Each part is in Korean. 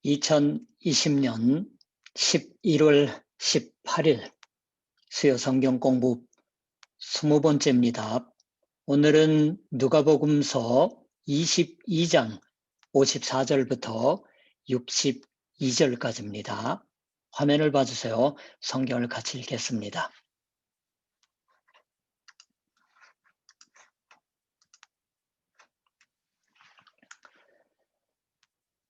2020년 11월 18일 수요 성경 공부 20번째입니다. 오늘은 누가복음서 22장 54절부터 62절까지입니다. 화면을 봐주세요. 성경을 같이 읽겠습니다.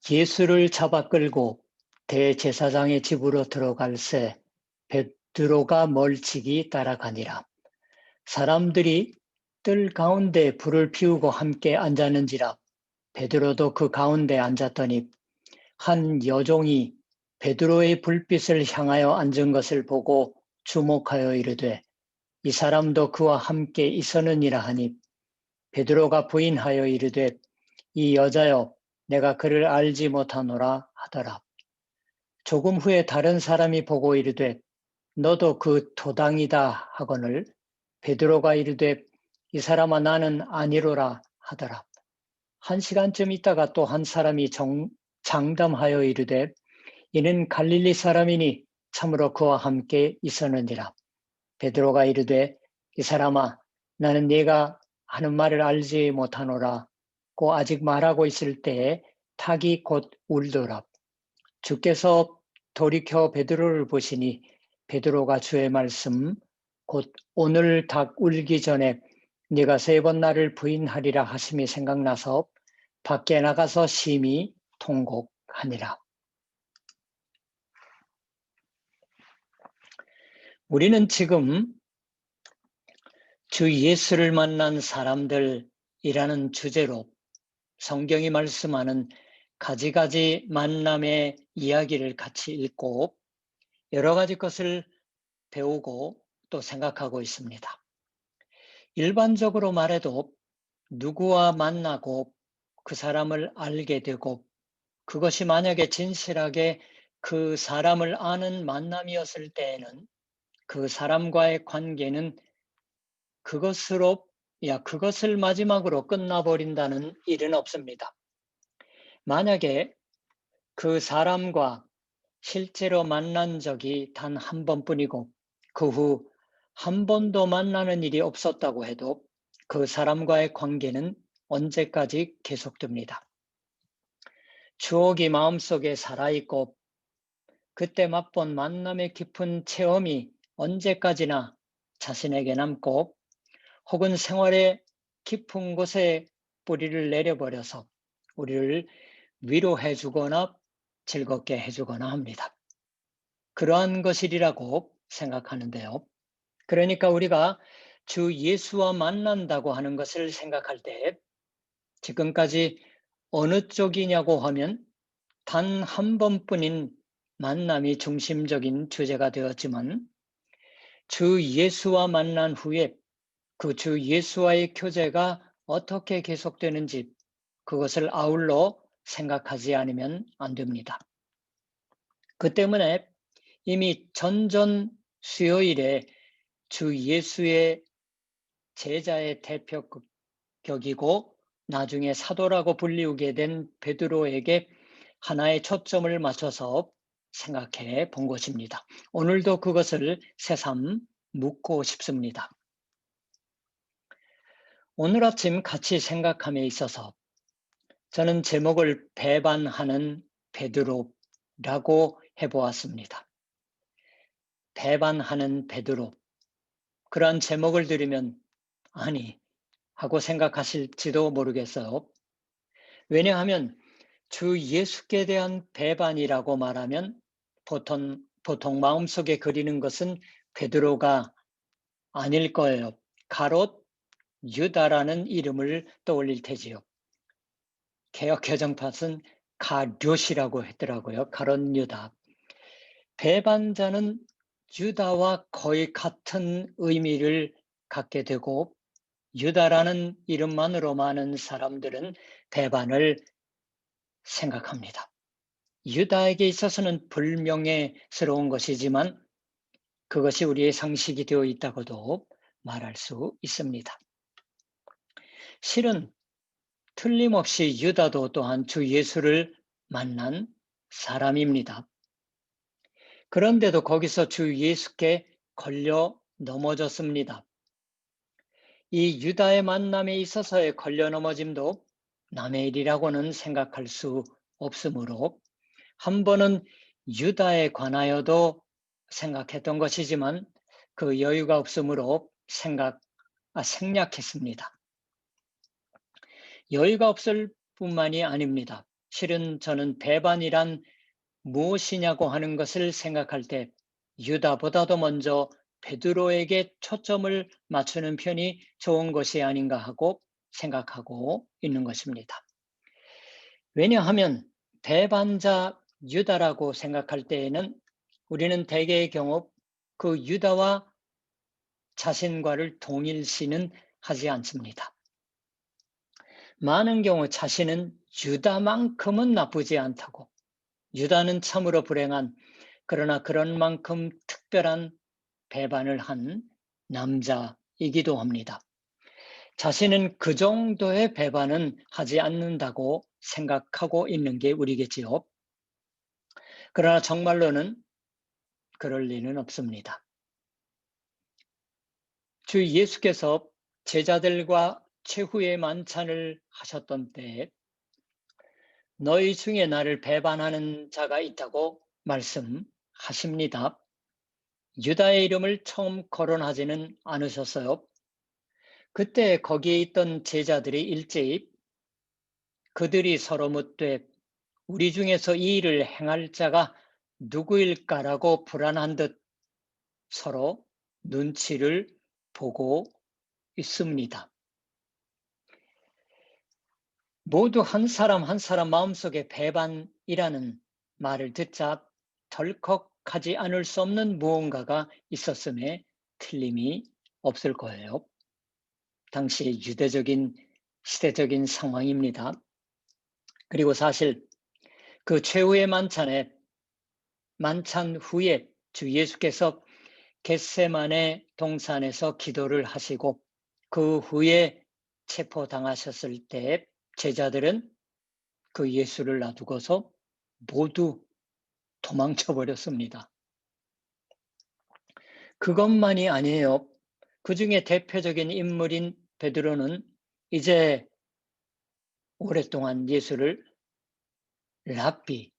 예수를 잡아 끌고 대제사장의 집으로 들어갈새 베드로가 멀찍이 따라가니라. 사람들이 뜰 가운데 불을 피우고 함께 앉았는지라. 베드로도 그 가운데 앉았더니 한 여종이 베드로의 불빛을 향하여 앉은 것을 보고 주목하여 이르되 이 사람도 그와 함께 있었느니라 하니 베드로가 부인하여 이르되 이 여자여 내가 그를 알지 못하노라 하더라. 조금 후에 다른 사람이 보고 이르되 너도 그 도당이다 하거늘 베드로가 이르되 이 사람아 나는 아니로라 하더라. 1시간쯤 있다가 또 한 사람이 장담하여 이르되 이는 갈릴리 사람이니 참으로 그와 함께 있었느니라. 베드로가 이르되 이 사람아 나는 네가 하는 말을 알지 못하노라고 아직 말하고 있을 때에 닭이 곧 울더라. 주께서 돌이켜 베드로를 보시니 베드로가 주의 말씀 곧 오늘 닭 울기 전에 네가 3번 나를 부인하리라 하심이 생각나서 밖에 나가서 심히 통곡하니라. 우리는 지금 주 예수를 만난 사람들이라는 주제로 성경이 말씀하는 가지가지 만남의 이야기를 같이 읽고 여러 가지 것을 배우고 또 생각하고 있습니다. 일반적으로 말해도 누구와 만나고 그 사람을 알게 되고 그것이 만약에 진실하게 그 사람을 아는 만남이었을 때에는 그 사람과의 관계는 그것을 마지막으로 끝나버린다는 일은 없습니다. 만약에 그 사람과 실제로 만난 적이 단 한 번뿐이고 그 후 한 번도 만나는 일이 없었다고 해도 그 사람과의 관계는 언제까지 계속됩니다. 추억이 마음속에 살아있고 그때 맛본 만남의 깊은 체험이 언제까지나 자신에게 남고 혹은 생활의 깊은 곳에 뿌리를 내려버려서 우리를 위로해주거나 즐겁게 해주거나 합니다. 그러한 것이라고 생각하는데요. 그러니까 우리가 주 예수와 만난다고 하는 것을 생각할 때 지금까지 어느 쪽이냐고 하면 단 한 번뿐인 만남이 중심적인 주제가 되었지만 주 예수와 만난 후에 그 주 예수와의 교제가 어떻게 계속되는지 그것을 아울러 생각하지 않으면 안 됩니다. 그 때문에 이미 전전 수요일에 주 예수의 제자의 대표격이고 나중에 사도라고 불리우게 된 베드로에게 하나의 초점을 맞춰서 생각해 본 것입니다. 오늘도 그것을 새삼 묻고 싶습니다. 오늘 아침 같이 생각함에 있어서 저는 제목을 배반하는 베드로라고 해보았습니다. 배반하는 베드로. 그러한 제목을 들으면 아니 하고 생각하실지도 모르겠어요. 왜냐하면 주 예수께 대한 배반이라고 말하면 보통 마음속에 그리는 것은 베드로가 아닐 거예요. 가롯 유다라는 이름을 떠올릴 테지요. 개역개정팟은 가룟이라고 했더라고요. 가롯 유다. 배반자는 유다와 거의 같은 의미를 갖게 되고 유다라는 이름만으로 많은 사람들은 배반을 생각합니다. 유다에게 있어서는 불명예스러운 것이지만 그것이 우리의 상식이 되어 있다고도 말할 수 있습니다. 실은 틀림없이 유다도 또한 주 예수를 만난 사람입니다. 그런데도 거기서 주 예수께 걸려 넘어졌습니다. 이 유다의 만남에 있어서의 걸려 넘어짐도 남의 일이라고는 생각할 수 없으므로 한 번은 유다에 관하여도 생각했던 것이지만 그 여유가 없으므로 생략했습니다. 여유가 없을 뿐만이 아닙니다. 실은 저는 배반이란 무엇이냐고 하는 것을 생각할 때 유다보다도 먼저 베드로에게 초점을 맞추는 편이 좋은 것이 아닌가 하고 생각하고 있는 것입니다. 왜냐하면 배반자 유다라고 생각할 때에는 우리는 대개의 경우 그 유다와 자신과를 동일시는 하지 않습니다. 많은 경우 자신은 유다만큼은 나쁘지 않다고, 유다는 참으로 불행한, 그러나 그런 만큼 특별한 배반을 한 남자이기도 합니다. 자신은 그 정도의 배반은 하지 않는다고 생각하고 있는 게 우리겠지요. 그러나 정말로는 그럴 리는 없습니다. 주 예수께서 제자들과 최후의 만찬을 하셨던 때에 너희 중에 나를 배반하는 자가 있다고 말씀하십니다. 유다의 이름을 처음 거론하지는 않으셨어요. 그때 거기에 있던 제자들이 일제히 그들이 서로 묻되 우리 중에서 이 일을 행할 자가 누구일까라고 불안한 듯 서로 눈치를 보고 있습니다. 모두 한 사람 한 사람 마음속에 배반이라는 말을 듣자 덜컥하지 않을 수 없는 무언가가 있었음에 틀림이 없을 거예요. 당시 유대적인 시대적인 상황입니다. 그리고 사실 그 최후의 만찬 후에 주 예수께서 겟세마네 동산에서 기도를 하시고 그 후에 체포당하셨을 때 제자들은 그 예수를 놔두고서 모두 도망쳐 버렸습니다. 그것만이 아니에요. 그 중에 대표적인 인물인 베드로는 이제 오랫동안 예수를 랍비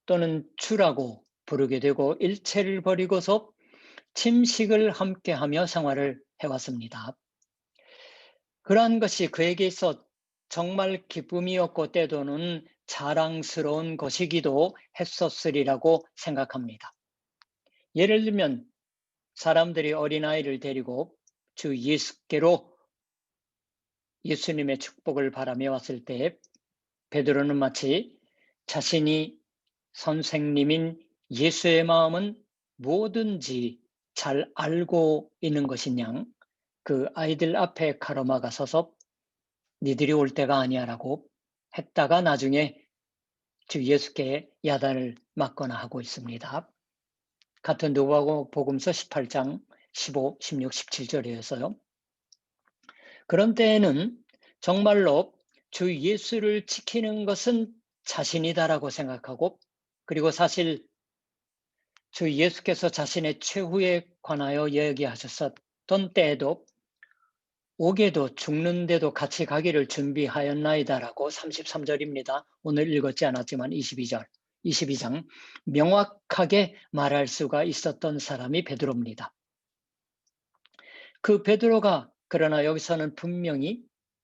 또는 주라고 부르게 되고 일체를 버리고서 침식을 함께하며 생활을 해왔습니다. 그러한 것이 그에게 있어 정말 기쁨이었고 때로는 자랑스러운 것이기도 했었으리라고 생각합니다. 예를 들면 사람들이 어린아이를 데리고 주 예수께로 예수님의 축복을 바라며 왔을 때 베드로는 마치 자신이 선생님인 예수의 마음은 뭐든지 잘 알고 있는 것인 양 그 아이들 앞에 가로막아 서서 니들이 올 때가 아니야라고 했다가 나중에 주 예수께 야단을 맞거나 하고 있습니다. 같은 누가복음서 18장 15, 16, 17절이어서요. 그런 때에는 정말로 주 예수를 지키는 것은 자신이다라고 생각하고 그리고 사실 주 예수께서 자신의 최후에 관하여 이야기하셨던 때에도 오게도 죽는데도 같이 가기를 준비하였나이다라고 33절입니다. 오늘 읽었지 않았지만 22장 명확하게 말할 수가 있었던 사람이 베드로입니다. 그 베드로가 그러나 여기서는 분명히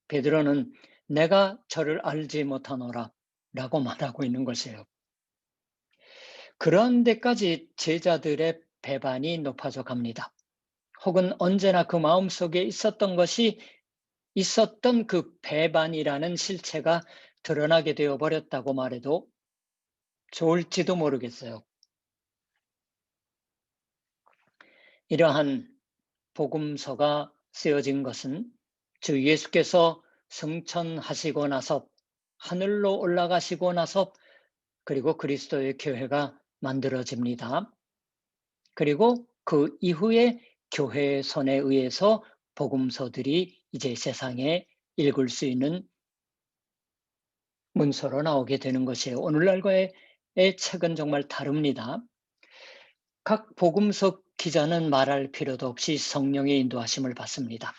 베드로는 내가 저를 알지 못하노라 라고 말하고 있는 것이에요. 그런 데까지 제자들의 배반이 높아져 갑니다. 혹은 언제나 그 마음속에 있었던 그 배반이라는 실체가 드러나게 되어 버렸다고 말해도 좋을지도 모르겠어요. 이러한 복음서가 쓰여진 것은 주 예수께서 승천하시고 나서 하늘로 올라가시고 나서 그리고 그리스도의 교회가 만들어집니다. 그리고 그 이후에 교회의 손에 의해서 복음서들이 이제 세상에 읽을 수 있는 문서로 나오게 되는 것이에요. 오늘날과의 책은 정말 다릅니다. 각 복음서 기자는 말할 필요도 없이 성령의 인도하심을 받습니다.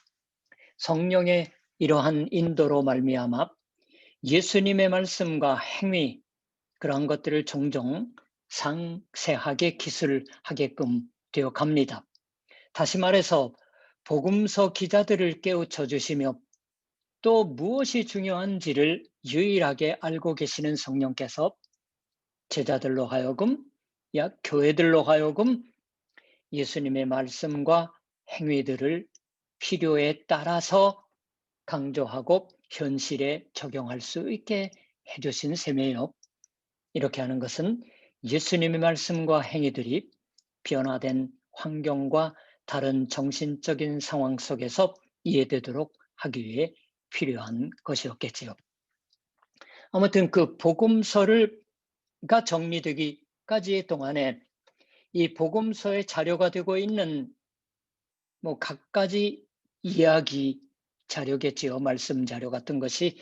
성령의 이러한 인도로 말미암아 예수님의 말씀과 행위, 그러한 것들을 종종 상세하게 기술하게끔 되어 갑니다. 다시 말해서 복음서 기자들을 깨우쳐 주시며 또 무엇이 중요한지를 유일하게 알고 계시는 성령께서 제자들로 하여금, 교회들로 하여금 예수님의 말씀과 행위들을 필요에 따라서 강조하고 현실에 적용할 수 있게 해주신 셈이에요. 이렇게 하는 것은 예수님의 말씀과 행위들이 변화된 환경과 다른 정신적인 상황 속에서 이해되도록 하기 위해 필요한 것이었겠지요. 아무튼 그 복음서가 정리되기까지의 동안에 이 복음서의 자료가 되고 있는 갖가지 이야기 자료겠지요. 말씀 자료 같은 것이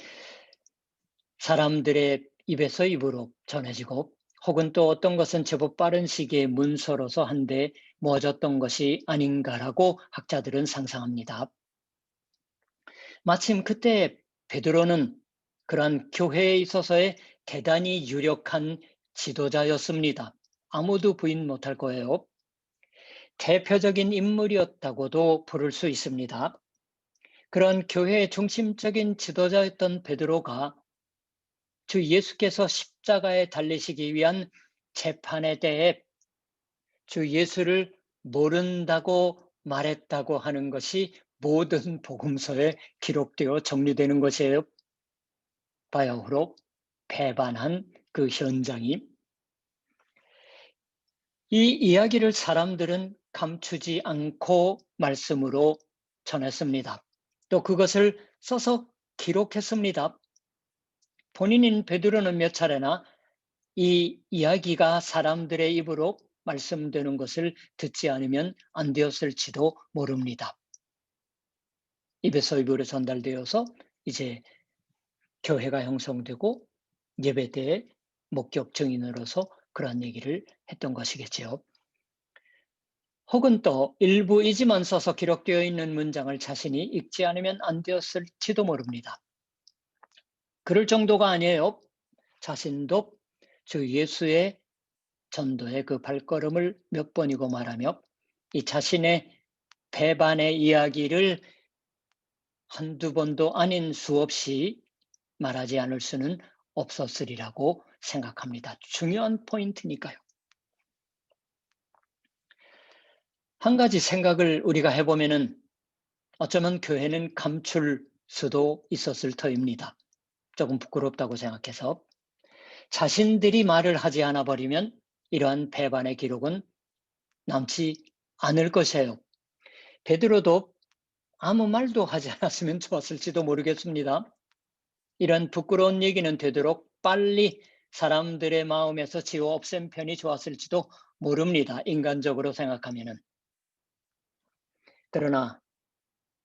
사람들의 입에서 입으로 전해지고 혹은 또 어떤 것은 제법 빠른 시기에 문서로서 한데 모아졌던 것이 아닌가라고 학자들은 상상합니다. 마침 그때 베드로는 그러한 교회에 있어서의 대단히 유력한 지도자였습니다. 아무도 부인 못할 거예요. 대표적인 인물이었다고도 부를 수 있습니다. 그런 교회의 중심적인 지도자였던 베드로가 주 예수께서 십자가에 달리시기 위한 재판에 대해 주 예수를 모른다고 말했다고 하는 것이 모든 복음서에 기록되어 정리되는 것이에요. 바야흐로 배반한 그 현장이. 이 이야기를 사람들은 감추지 않고 말씀으로 전했습니다. 또 그것을 써서 기록했습니다. 본인인 베드로는 몇 차례나 이 이야기가 사람들의 입으로 말씀되는 것을 듣지 않으면 안 되었을지도 모릅니다. 입에서 입으로 전달되어서 이제 교회가 형성되고 예배 때의 목격 증인으로서 그러한 얘기를 했던 것이겠지요. 혹은 또 일부 이지만 써서 기록되어 있는 문장을 자신이 읽지 않으면 안 되었을지도 모릅니다. 그럴 정도가 아니에요. 자신도 주 예수의 전도의 그 발걸음을 몇 번이고 말하며 이 자신의 배반의 이야기를 한두 번도 아닌 수없이 말하지 않을 수는 없었으리라고 생각합니다. 중요한 포인트니까요. 한 가지 생각을 우리가 해보면은 어쩌면 교회는 감출 수도 있었을 터입니다. 조금 부끄럽다고 생각해서 자신들이 말을 하지 않아 버리면 이러한 배반의 기록은 남지 않을 것이에요. 베드로도 아무 말도 하지 않았으면 좋았을지도 모르겠습니다. 이런 부끄러운 얘기는 되도록 빨리 사람들의 마음에서 지워 없앤 편이 좋았을지도 모릅니다. 인간적으로 생각하면은. 그러나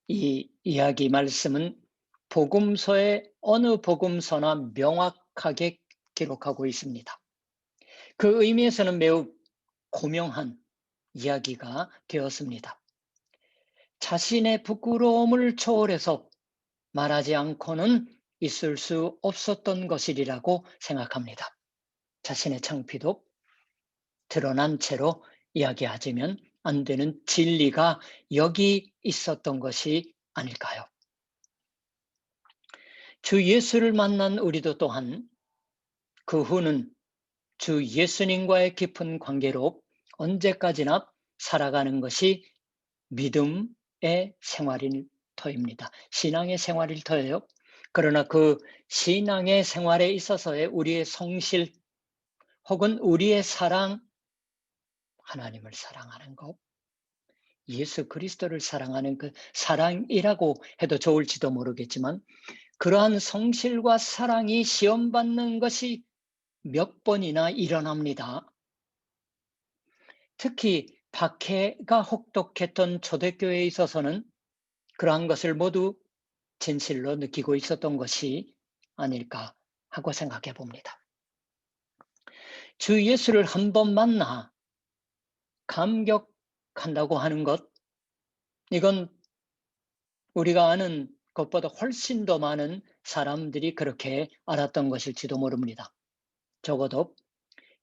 이 이야기 말씀은 복음서의 어느 복음서나 명확하게 기록하고 있습니다. 그 의미에서는 매우 고명한 이야기가 되었습니다. 자신의 부끄러움을 초월해서 말하지 않고는 있을 수 없었던 것이라고 생각합니다. 자신의 창피도 드러난 채로 이야기하자면 안 되는 진리가 여기 있었던 것이 아닐까요? 주 예수를 만난 우리도 또한 그 후는 주 예수님과의 깊은 관계로 언제까지나 살아가는 것이 믿음의 생활일 터입니다. 신앙의 생활일 터예요. 그러나 그 신앙의 생활에 있어서의 우리의 성실 혹은 우리의 사랑, 하나님을 사랑하는 것, 예수 그리스도를 사랑하는 그 사랑이라고 해도 좋을지도 모르겠지만 그러한 성실과 사랑이 시험받는 것이 몇 번이나 일어납니다. 특히 박해가 혹독했던 초대교회에 있어서는 그러한 것을 모두 진실로 느끼고 있었던 것이 아닐까 하고 생각해 봅니다. 주 예수를 한 번 만나 감격한다고 하는 것, 이건 우리가 아는 것보다 훨씬 더 많은 사람들이 그렇게 알았던 것일지도 모릅니다. 적어도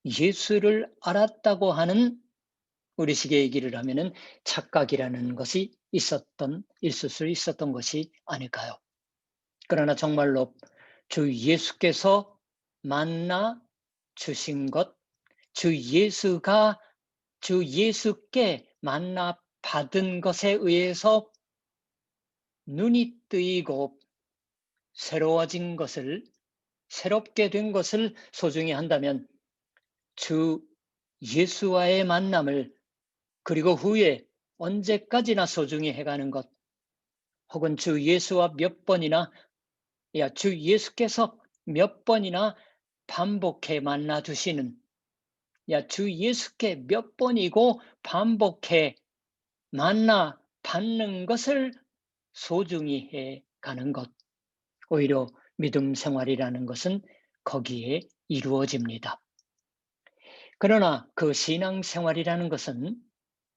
예수를 알았다고 하는 우리식의 얘기를 하면은 착각이라는 것이 있을 수 있었던 것이 아닐까요? 그러나 정말로 주 예수께서 만나 주신 것, 주 예수께 만나 받은 것에 의해서 눈이 뜨이고 새로워진 것을, 새롭게 된 것을 소중히 한다면 주 예수와의 만남을 그리고 후에 언제까지나 소중히 해가는 것, 혹은 주 예수와 몇 번이나, 주 예수께서 몇 번이나 반복해 만나 주시는, 주 예수께 몇 번이고 반복해 만나 받는 것을 소중히 해 가는 것. 오히려 믿음 생활이라는 것은 거기에 이루어집니다. 그러나 그 신앙 생활이라는 것은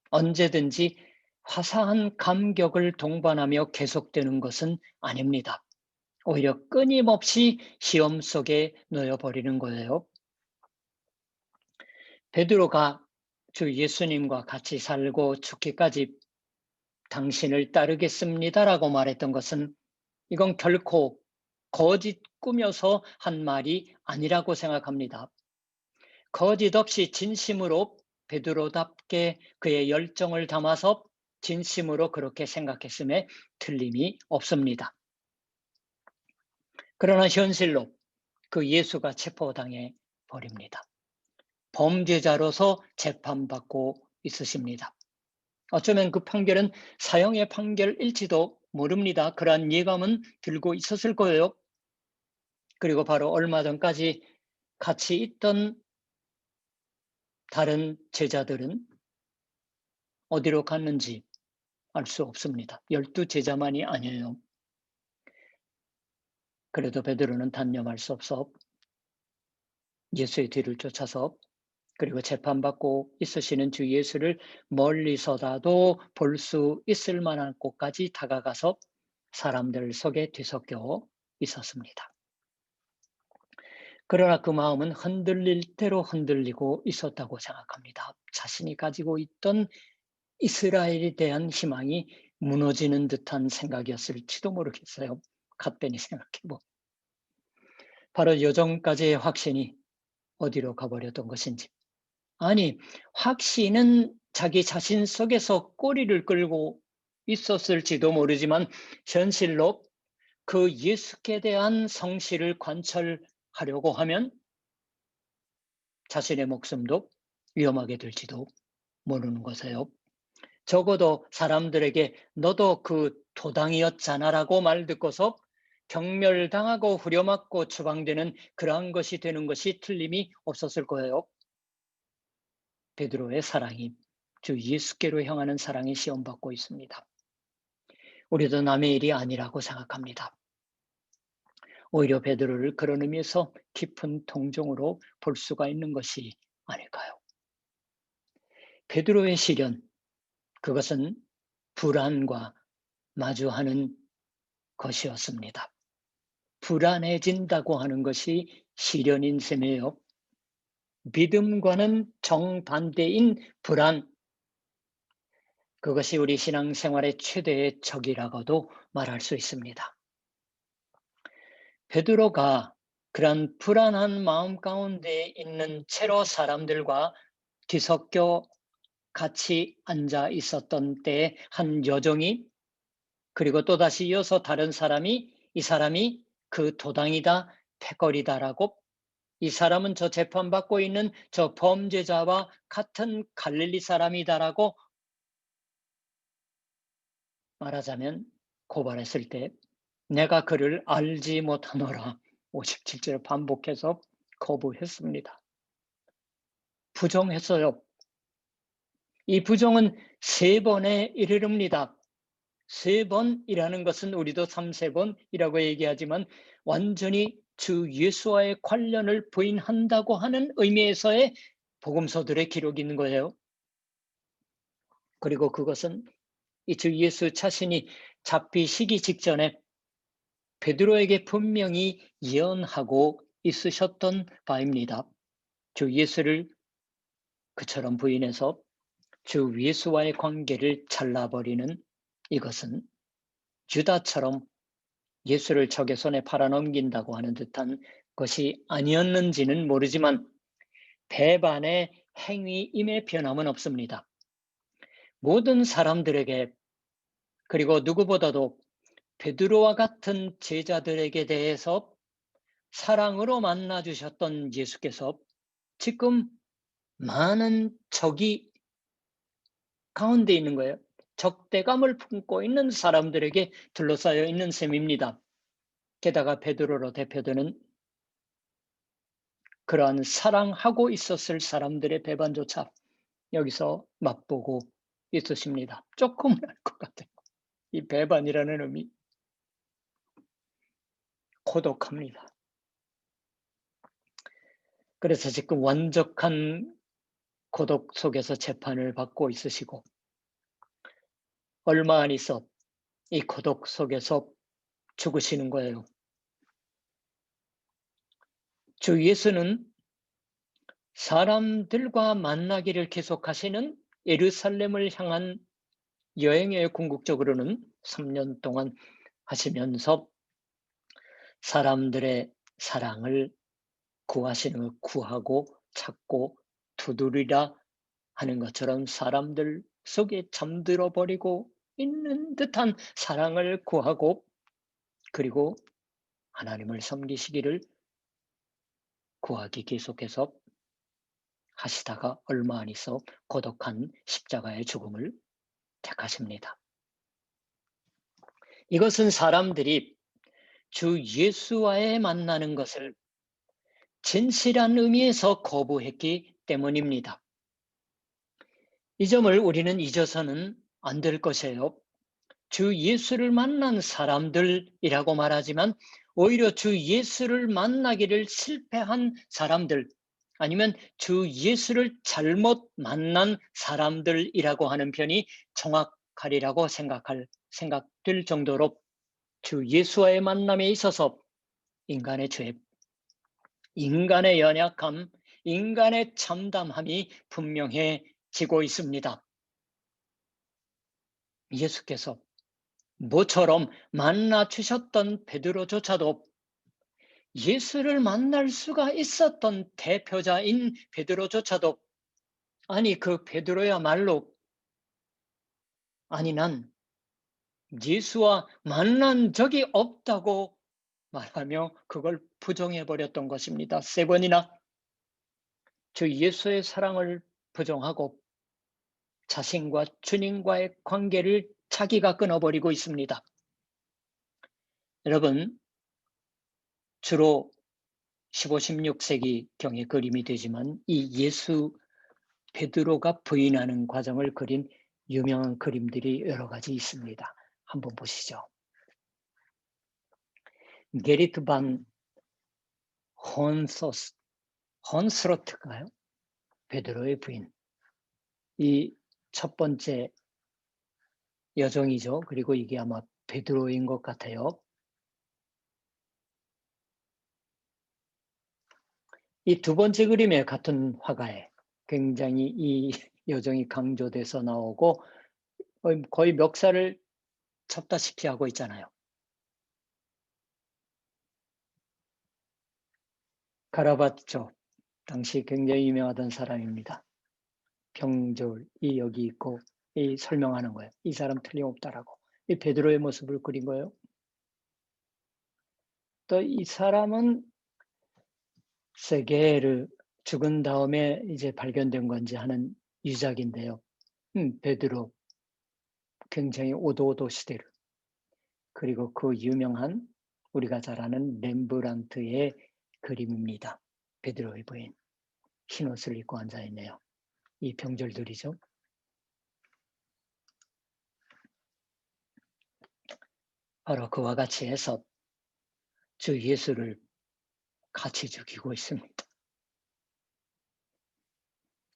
언제든지 화사한 감격을 동반하며 계속되는 것은 아닙니다. 오히려 끊임없이 시험 속에 놓여버리는 거예요. 베드로가 주 예수님과 같이 살고 죽기까지 당신을 따르겠습니다라고 말했던 것은 이건 결코 거짓 꾸며서 한 말이 아니라고 생각합니다. 거짓 없이 진심으로 베드로답게 그의 열정을 담아서 진심으로 그렇게 생각했음에 틀림이 없습니다. 그러나 현실로 그 예수가 체포당해 버립니다. 범죄자로서 재판받고 있으십니다. 어쩌면 그 판결은 사형의 판결일지도 모릅니다. 그러한 예감은 들고 있었을 거예요. 그리고 바로 얼마 전까지 같이 있던 다른 제자들은 어디로 갔는지 알 수 없습니다. 12제자만이 아니에요. 그래도 베드로는 단념할 수 없어 예수의 뒤를 쫓아서, 그리고 재판받고 있으시는 주 예수를 멀리서라도 볼 수 있을 만한 곳까지 다가가서 사람들 속에 뒤섞여 있었습니다. 그러나 그 마음은 흔들릴 대로 흔들리고 있었다고 생각합니다. 자신이 가지고 있던 이스라엘에 대한 희망이 무너지는 듯한 생각이었을지도 모르겠어요. 갓배니 생각해보. 바로 여전까지의 확신이 어디로 가버렸던 것인지. 아니, 확신은 자기 자신 속에서 꼬리를 끌고 있었을지도 모르지만 현실로 그 예수께 대한 성실을 관철하려고 하면 자신의 목숨도 위험하게 될지도 모르는 것이에요. 적어도 사람들에게 너도 그 도당이었잖아라고 말 듣고서 경멸당하고 후려맞고 추방되는 그러한 것이 되는 것이 틀림이 없었을 거예요. 베드로의 사랑이 주 예수께로 향하는 사랑이 시험받고 있습니다. 우리도 남의 일이 아니라고 생각합니다. 오히려 베드로를 그런 의미에서 깊은 동정으로 볼 수가 있는 것이 아닐까요? 베드로의 시련, 그것은 불안과 마주하는 것이었습니다. 불안해진다고 하는 것이 시련인 셈이에요. 믿음과는 정반대인 불안, 그것이 우리 신앙생활의 최대의 적이라고도 말할 수 있습니다. 베드로가 그런 불안한 마음 가운데 있는 채로 사람들과 뒤섞여 같이 앉아 있었던 때에 한 여종이, 그리고 또다시 이어서 다른 사람이 이 사람이 그 도당이다, 패거리다라고, 이 사람은 저 재판받고 있는 저 범죄자와 같은 갈릴리 사람이다라고 말하자면 고발했을 때 내가 그를 알지 못하노라 57절 반복해서 거부했습니다. 부정했어요. 이 부정은 3번에 이르릅니다. 3번이라는 것은 우리도 3, 4번이라고 얘기하지만 완전히 주 예수와의 관련을 부인한다고 하는 의미에서의 복음서들의 기록이 있는 거예요. 그리고 그것은 이 주 예수 자신이 잡히시기 직전에 베드로에게 분명히 예언하고 있으셨던 바입니다. 주 예수를 그처럼 부인해서 주 예수와의 관계를 잘라버리는 이것은 유다처럼 예수를 적의 손에 팔아넘긴다고 하는 듯한 것이 아니었는지는 모르지만 배반의 행위임에 변함은 없습니다. 모든 사람들에게, 그리고 누구보다도 베드로와 같은 제자들에게 대해서 사랑으로 만나 주셨던 예수께서 지금 많은 적이 가운데 있는 거예요. 적대감을 품고 있는 사람들에게 둘러싸여 있는 셈입니다. 게다가 베드로로 대표되는 그러한 사랑하고 있었을 사람들의 배반조차 여기서 맛보고 있으십니다. 조금은 알 것 같아요. 이 배반이라는 의미, 고독합니다. 그래서 지금 완벽한 고독 속에서 재판을 받고 있으시고, 얼마 안 있어 이 고독 속에서 죽으시는 거예요. 주 예수는 사람들과 만나기를 계속하시는 예루살렘을 향한 여행에 궁극적으로는 3년 동안 하시면서 사람들의 사랑을 구하시는 걸 구하고 찾고 두드리라 하는 것처럼 사람들 속에 잠들어 버리고 있는 듯한 사랑을 구하고, 그리고 하나님을 섬기시기를 구하기 계속해서 하시다가 얼마 안 있어 고독한 십자가의 죽음을 택하십니다. 이것은 사람들이 주 예수와의 만나는 것을 진실한 의미에서 거부했기 때문입니다. 이 점을 우리는 잊어서는 안 될 것이에요. 주 예수를 만난 사람들이라고 말하지만 오히려 주 예수를 만나기를 실패한 사람들, 아니면 주 예수를 잘못 만난 사람들이라고 하는 편이 정확하리라고 생각될 정도로 주 예수와의 만남에 있어서 인간의 죄, 인간의 연약함, 인간의 참담함이 분명해지고 있습니다. 예수께서 모처럼 만나 주셨던 베드로조차도 예수를 만날 수가 있었던 대표자인 베드로조차도, 아니 그 베드로야말로, 아니 난 예수와 만난 적이 없다고 말하며 그걸 부정해 버렸던 것입니다. 세 번이나 주 예수의 사랑을 부정하고 자신과 주님과의 관계를 자기가 끊어버리고 있습니다. 여러분, 주로 15, 16세기 경의 그림이 되지만 이 예수 베드로가 부인하는 과정을 그린 유명한 그림들이 여러 가지 있습니다. 한번 보시죠. 게리트 반 혼스로트가요? 베드로의 부인. 이 첫 번째 여정이죠. 그리고 이게 아마 베드로인 것 같아요. 이 두 번째 그림에 같은 화가에 굉장히 이 여정이 강조돼서 나오고 거의 멱살을 잡다시피 하고 있잖아요. 카라바조, 당시 굉장히 유명하던 사람입니다. 병졸이 여기 있고 이 설명하는 거예요. 이 사람 틀림없다라고. 이 베드로의 모습을 그린 거예요. 또 이 사람은 세게르, 죽은 다음에 이제 발견된 건지 하는 유작인데요. 베드로 굉장히 오도오도 시대를, 그리고 그 유명한 우리가 잘 아는 렘브란트의 그림입니다. 베드로의 부인, 흰옷을 입고 앉아있네요. 이 병졸들이죠. 바로 그와 같이 해서 주 예수를 같이 죽이고 있습니다.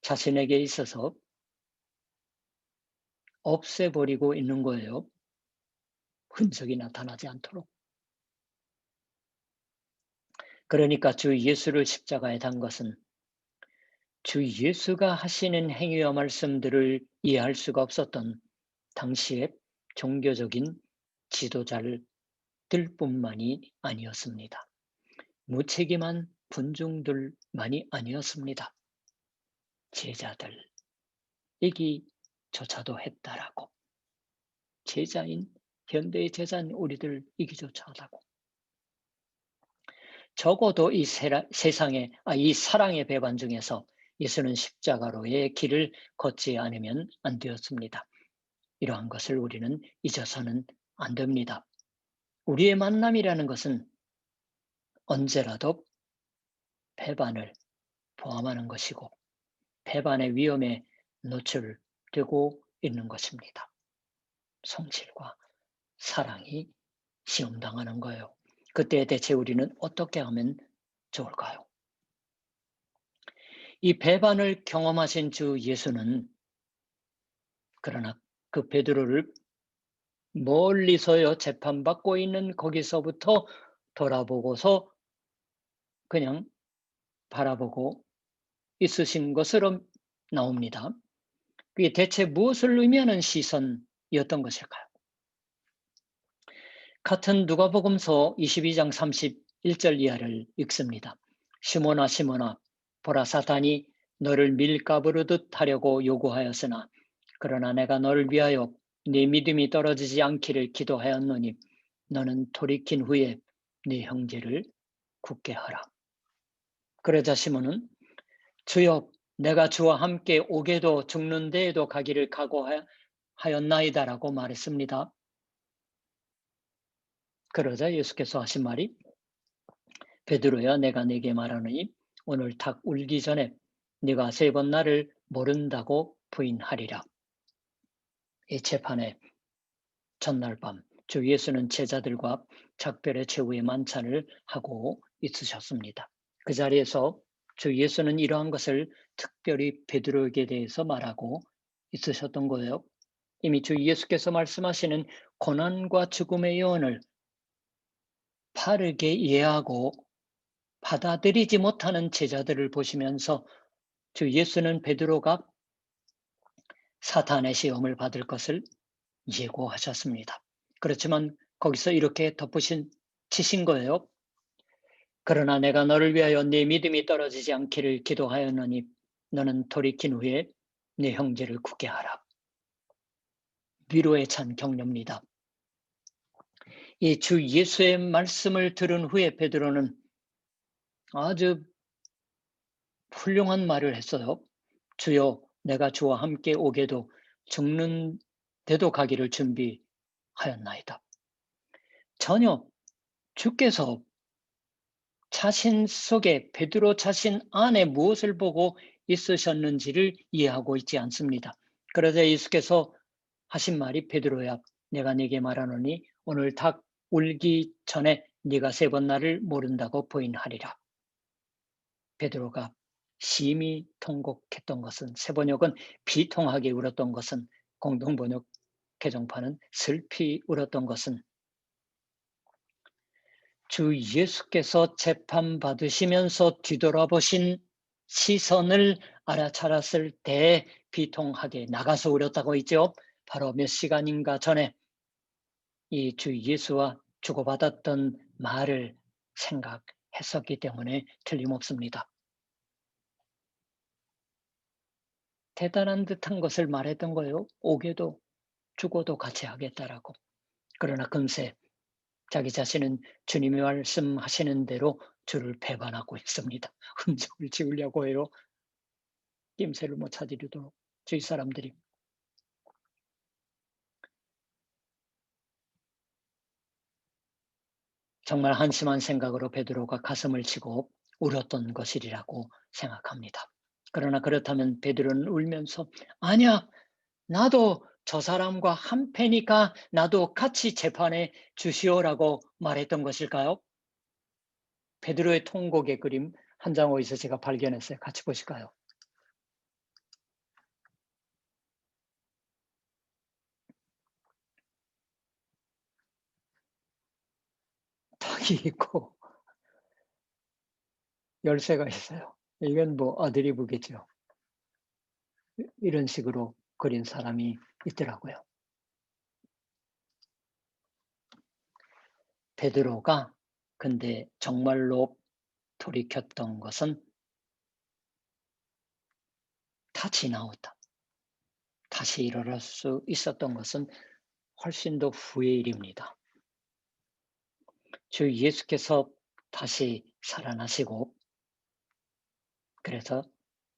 자신에게 있어서 없애버리고 있는 거예요. 흔적이 나타나지 않도록. 그러니까 주 예수를 십자가에 단 것은 주 예수가 하시는 행위와 말씀들을 이해할 수가 없었던 당시의 종교적인 지도자들뿐만이 아니었습니다. 무책임한 군중들만이 아니었습니다. 제자들이기조차도 했다라고. 제자인 현대의 제자인 우리들 이기조차 하다고. 적어도 이 이 사랑의 배반 중에서 예수는 십자가로의 길을 걷지 않으면 안 되었습니다. 이러한 것을 우리는 잊어서는 안 됩니다. 우리의 만남이라는 것은 언제라도 배반을 포함하는 것이고 배반의 위험에 노출되고 있는 것입니다. 성실과 사랑이 시험당하는 거예요. 그때 대체 우리는 어떻게 하면 좋을까요? 이 배반을 경험하신 주 예수는 그러나 그 베드로를 멀리서요 재판받고 있는 거기서부터 돌아보고서 그냥 바라보고 있으신 것으로 나옵니다. 그게 대체 무엇을 의미하는 시선이었던 것일까요? 같은 누가복음서 22장 31절 이하를 읽습니다. 시몬아 시몬아 보라 사탄이 너를 밀가부르듯 하려고 요구하였으나 그러나 내가 너를 위하여 네 믿음이 떨어지지 않기를 기도하였노니 너는 돌이킨 후에 네 형제를 굳게 하라. 그러자 시몬은 주여 내가 주와 함께 오게도 죽는 데에도 가기를 각오하였나이다라고 말했습니다. 그러자 예수께서 하신 말이 베드로야 내가 네게 말하노니 오늘 닭 울기 전에 네가 3번 나를 모른다고 부인하리라. 이 재판의 전날 밤 주 예수는 제자들과 작별의 최후의 만찬을 하고 있으셨습니다. 그 자리에서 주 예수는 이러한 것을 특별히 베드로에게 대해서 말하고 있으셨던 거예요. 이미 주 예수께서 말씀하시는 고난과 죽음의 예언을 바르게 이해하고 받아들이지 못하는 제자들을 보시면서 주 예수는 베드로가 사탄의 시험을 받을 것을 예고하셨습니다. 그렇지만 거기서 이렇게 치신 거예요. 그러나 내가 너를 위하여 네 믿음이 떨어지지 않기를 기도하였노니 너는 돌이킨 후에 네 형제를 굳게 하라. 위로에 찬 격려입니다. 이 주 예수의 말씀을 들은 후에 베드로는 아주 훌륭한 말을 했어요. 주여 내가 주와 함께 오게도 죽는 데도 가기를 준비하였나이다. 전혀 주께서 자신 속에 베드로 자신 안에 무엇을 보고 있으셨는지를 이해하고 있지 않습니다. 그러자 예수께서 하신 말이 베드로야 내가 네게 말하노니 오늘 닭 울기 전에 네가 3번 나를 모른다고 부인하리라. 베드로가 심히 통곡했던 것은 세번역은 비통하게 울었던 것은 공동번역 개정판은 슬피 울었던 것은 주 예수께서 재판받으시면서 뒤돌아보신 시선을 알아차렸을 때 비통하게 나가서 울었다고 했죠. 바로 몇 시간인가 전에 이 주 예수와 주고받았던 말을 생각했었기 때문에 틀림없습니다. 대단한 듯한 것을 말했던 거예요. 오게도 죽어도 같이 하겠다라고. 그러나 금세 자기 자신은 주님이 말씀하시는 대로 주를 배반하고 있습니다. 흔적을 지우려고 해요. 낌새를 못 찾으려도록 주위 사람들이. 정말 한심한 생각으로 베드로가 가슴을 치고 울었던 것이라고 생각합니다. 그러나 그렇다면 베드로는 울면서 아니야 나도 저 사람과 한패니까 나도 같이 재판에 주시오라고 말했던 것일까요? 베드로의 통곡의 그림 한 장 어디서 제가 발견했어요. 같이 보실까요? 닭이 있고 열쇠가 있어요. 이건 뭐 아드리브겠죠. 이런 식으로 그린 사람이 있더라고요. 베드로가 근데 정말로 돌이켰던 것은 다 지나왔다. 다시 일어날 수 있었던 것은 훨씬 더 후의 일입니다. 주 예수께서 다시 살아나시고 그래서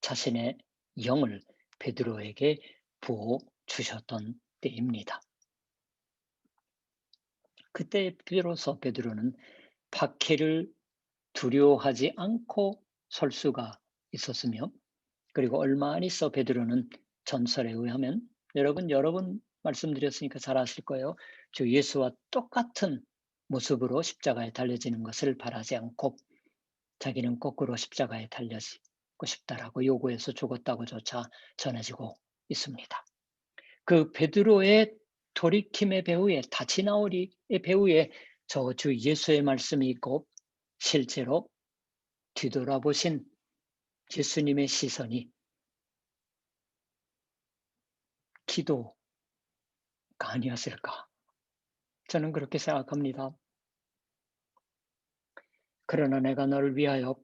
자신의 영을 베드로에게 부어 주셨던 때입니다. 그때 비로소 베드로는 박해를 두려워하지 않고 설 수가 있었으며 그리고 얼마 안 있어 베드로는 전설에 의하면 여러분 여러 번 말씀드렸으니까 잘 아실 거예요. 주 예수와 똑같은 모습으로 십자가에 달려지는 것을 바라지 않고 자기는 거꾸로 십자가에 달려지고 싶다라고 요구해서 죽었다고조차 전해지고 있습니다. 그 베드로의 돌이킴의 배후에 다시 나오리의 배후에 저 주 예수의 말씀이 있고 실제로 뒤돌아보신 예수님의 시선이 기도가 아니었을까? 저는 그렇게 생각합니다. 그러나 내가 너를 위하여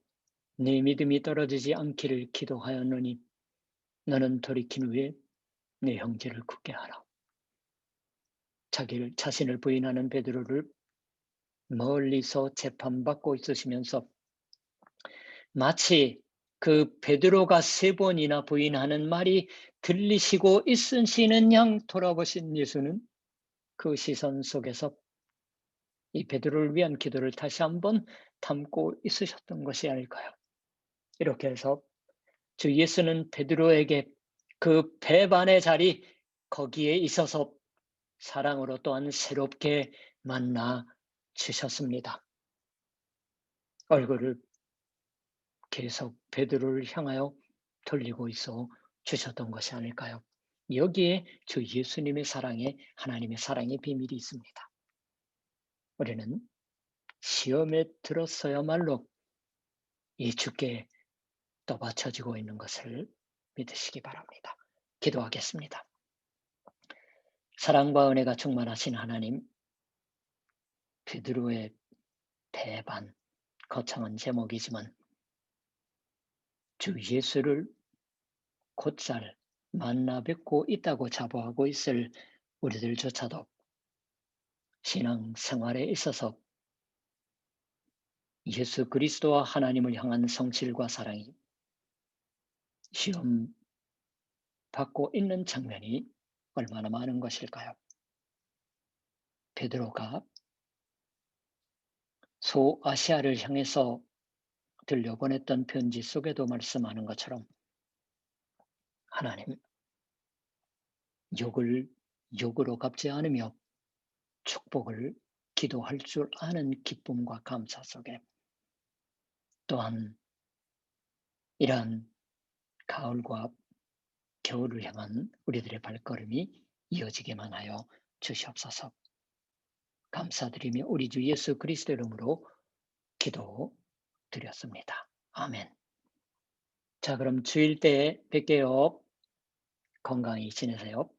네 믿음이 떨어지지 않기를 기도하였노니 너는 돌이킨 후에 네 형제를 굳게 하라. 자신을 부인하는 베드로를 멀리서 재판받고 있으시면서 마치 그 베드로가 3번이나 부인하는 말이 들리시고 있으시는 양 돌아보신 예수는 그 시선 속에서 이 베드로를 위한 기도를 다시 한번 담고 있으셨던 것이 아닐까요? 이렇게 해서 주 예수는 베드로에게 그 배반의 자리 거기에 있어서 사랑으로 또한 새롭게 만나 주셨습니다. 얼굴을 계속 베드로를 향하여 돌리고 있어 주셨던 것이 아닐까요? 여기에 주 예수님의 사랑에 하나님의 사랑의 비밀이 있습니다. 우리는 시험에 들었어야말로 이 주께 떠받쳐지고 있는 것을 믿으시기 바랍니다. 기도하겠습니다. 사랑과 은혜가 충만하신 하나님, 베드로의 배반, 거창한 제목이지만 주 예수를 곧잘 만나 뵙고 있다고 자부하고 있을 우리들조차도 신앙 생활에 있어서 예수 그리스도와 하나님을 향한 성실과 사랑이 시험 받고 있는 장면이 얼마나 많은 것일까요? 베드로가 소아시아를 향해서 들려보냈던 편지 속에도 말씀하는 것처럼 하나님, 욕을 욕으로 갚지 않으며 축복을 기도할 줄 아는 기쁨과 감사 속에 또한 이러한 가을과 겨울을 향한 우리들의 발걸음이 이어지게만 하여 주시옵소서. 감사드리며 우리 주 예수 그리스도 이름으로 기도드렸습니다. 아멘. 자, 그럼 주일 때 뵐게요. 건강히 지내세요.